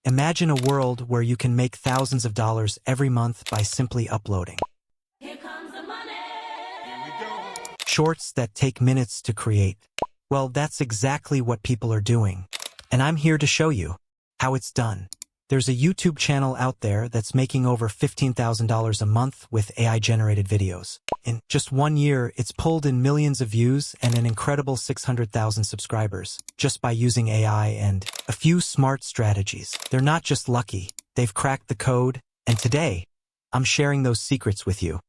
Imagine a world where you can make thousands of dollars every month by simply uploading. Here comes the money. Here we go. Shorts that take minutes to create. Well, that's exactly what people are doing. And I'm here to show you how it's done. There's a YouTube channel out there that's making over $15,000 a month with AI-generated videos. In just 1 year, it's pulled in millions of views and an incredible 600,000 subscribers, just by using AI and a few smart strategies. They're not just lucky, they've cracked the code, and today, I'm sharing those secrets with you.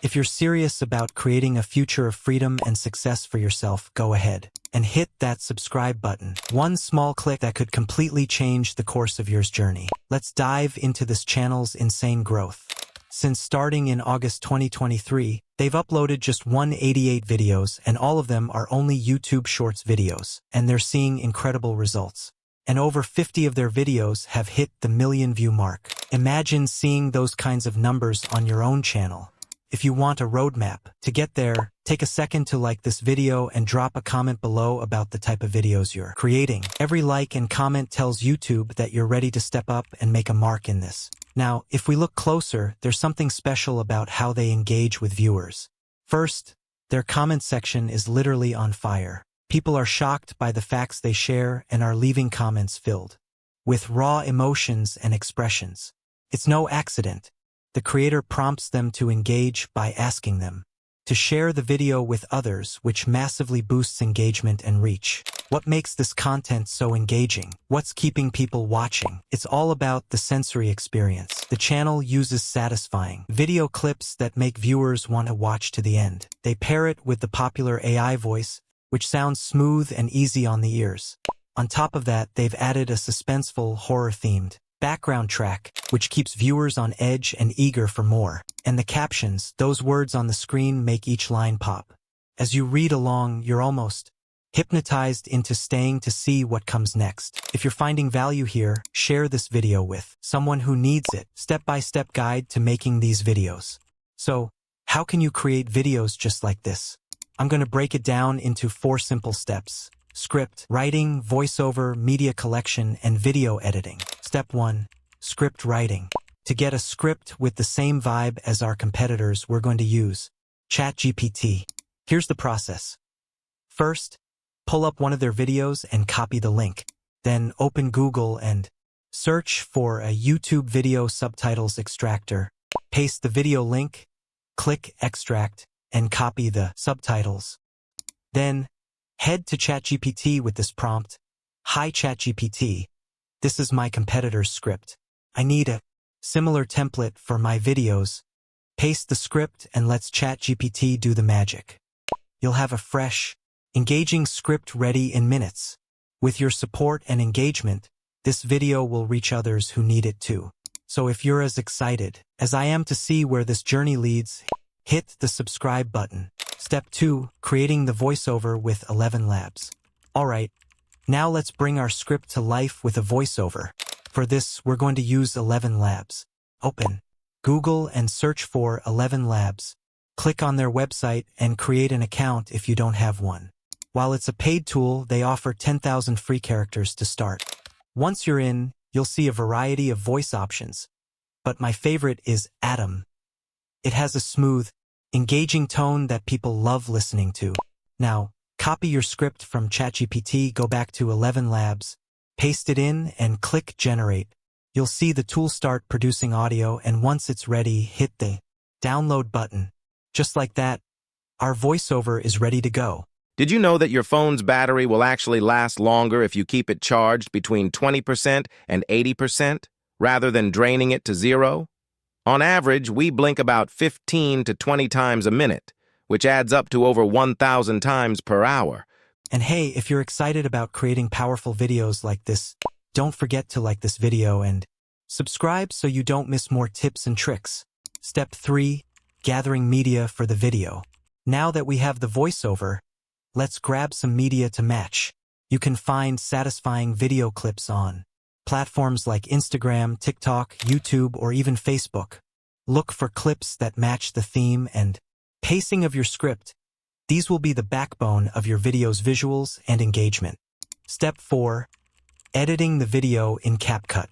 If you're serious about creating a future of freedom and success for yourself, go ahead and hit that subscribe button. One small click that could completely change the course of your journey. Let's dive into this channel's insane growth. Since starting in August 2023, they've uploaded just 188 videos, and all of them are only YouTube Shorts videos, and they're seeing incredible results. And over 50 of their videos have hit the million-view mark. Imagine seeing those kinds of numbers on your own channel. If you want a roadmap to get there, take a second to like this video and drop a comment below about the type of videos you're creating. Every like and comment tells YouTube that you're ready to step up and make a mark in this. Now, if we look closer, there's something special about how they engage with viewers. First, their comment section is literally on fire. People are shocked by the facts they share and are leaving comments filled with raw emotions and expressions. It's no accident. The creator prompts them to engage by asking them to share the video with others, which massively boosts engagement and reach. What makes this content so engaging? What's keeping people watching? It's all about the sensory experience. The channel uses satisfying video clips that make viewers want to watch to the end. They pair it with the popular AI voice, which sounds smooth and easy on the ears. On top of that, they've added a suspenseful, horror-themed background track, which keeps viewers on edge and eager for more. And the captions, those words on the screen, make each line pop. As you read along, you're almost hypnotized into staying to see what comes next. If you're finding value here, share this video with someone who needs it. Step-by-step guide to making these videos. So, how can you create videos just like this? I'm going to break it down into 4 simple steps. Script, writing, voiceover, media collection, and video editing. Step 1. Script writing. To get a script with the same vibe as our competitors, we're going to use ChatGPT. Here's the process. First, pull up one of their videos and copy the link. Then open Google and search for a YouTube video subtitles extractor. Paste the video link, click extract, and copy the subtitles. Then, head to ChatGPT with this prompt. Hi ChatGPT, this is my competitor's script. I need a similar template for my videos. Paste the script and let's ChatGPT do the magic. You'll have a fresh, engaging script ready in minutes. With your support and engagement, this video will reach others who need it too. So if you're as excited as I am to see where this journey leads, hit the subscribe button. Step 2. Creating the voiceover with 11 Labs. Alright, now let's bring our script to life with a voiceover. For this, we're going to use 11 Labs. Open Google and search for 11 Labs. Click on their website and create an account if you don't have one. While it's a paid tool, they offer 10,000 free characters to start. Once you're in, you'll see a variety of voice options. But my favorite is Adam. It has a smooth, engaging tone that people love listening to. Now, copy your script from ChatGPT, go back to 11 Labs, paste it in, and click Generate. You'll see the tool start producing audio, and once it's ready, hit the download button. Just like that, our voiceover is ready to go. Did you know that your phone's battery will actually last longer if you keep it charged between 20% and 80%, rather than draining it to 0? On average, we blink about 15 to 20 times a minute, which adds up to over 1,000 times per hour. And hey, if you're excited about creating powerful videos like this, don't forget to like this video and subscribe so you don't miss more tips and tricks. Step 3. Gathering media for the video. Now that we have the voiceover, let's grab some media to match. You can find satisfying video clips on platforms like Instagram, TikTok, YouTube, or even Facebook. Look for clips that match the theme and pacing of your script. These will be the backbone of your video's visuals and engagement. Step 4. Editing the video in CapCut.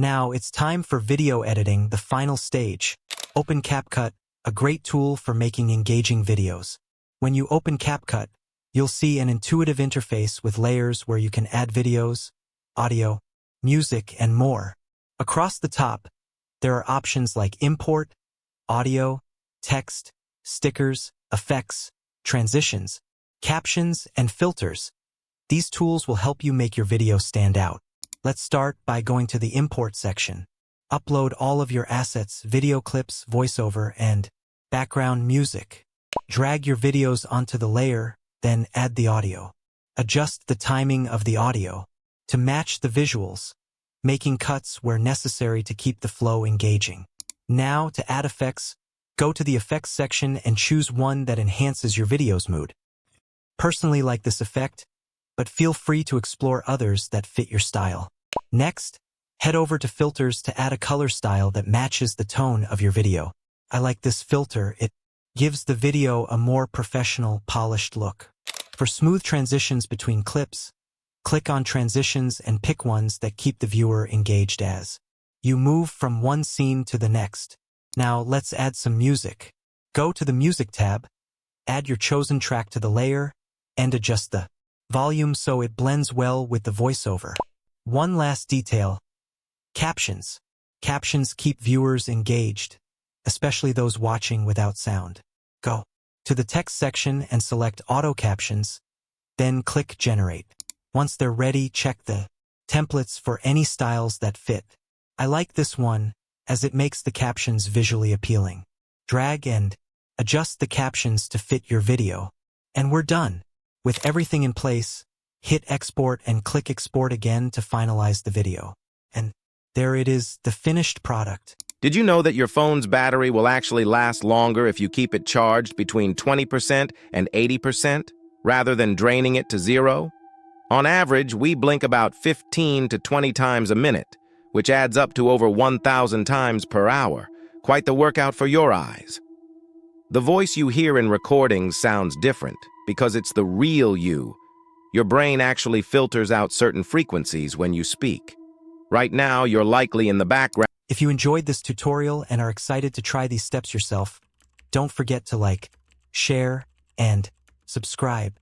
Now it's time for video editing, the final stage. Open CapCut, a great tool for making engaging videos. When you open CapCut, you'll see an intuitive interface with layers where you can add videos, audio, music, and more. Across the top, there are options like import, audio, text, stickers, effects, transitions, captions, and filters. These tools will help you make your video stand out. Let's start by going to the import section. Upload all of your assets, video clips, voiceover, and background music. Drag your videos onto the layer, then add the audio. Adjust the timing of the audio to match the visuals, making cuts where necessary to keep the flow engaging. Now, to add effects, go to the effects section and choose one that enhances your video's mood. Personally like this effect, but feel free to explore others that fit your style. Next, head over to filters to add a color style that matches the tone of your video. I like this filter. It gives the video a more professional, polished look. For smooth transitions between clips, click on transitions and pick ones that keep the viewer engaged as you move from one scene to the next. Now let's add some music. Go to the Music tab, add your chosen track to the layer, and adjust the volume so it blends well with the voiceover. One last detail: captions. Captions keep viewers engaged, especially those watching without sound. Go to the text section and select Auto Captions, then click Generate. Once they're ready, check the templates for any styles that fit. I like this one as it makes the captions visually appealing. Drag and adjust the captions to fit your video. And we're done. With everything in place, hit Export and click Export again to finalize the video. And there it is, the finished product. Did you know that your phone's battery will actually last longer if you keep it charged between 20% and 80%, rather than draining it to zero? On average, we blink about 15 to 20 times a minute, which adds up to over 1,000 times per hour. Quite the workout for your eyes. The voice you hear in recordings sounds different because it's the real you. Your brain actually filters out certain frequencies when you speak. Right now, you're likely in the background. If you enjoyed this tutorial and are excited to try these steps yourself, don't forget to like, share, and subscribe.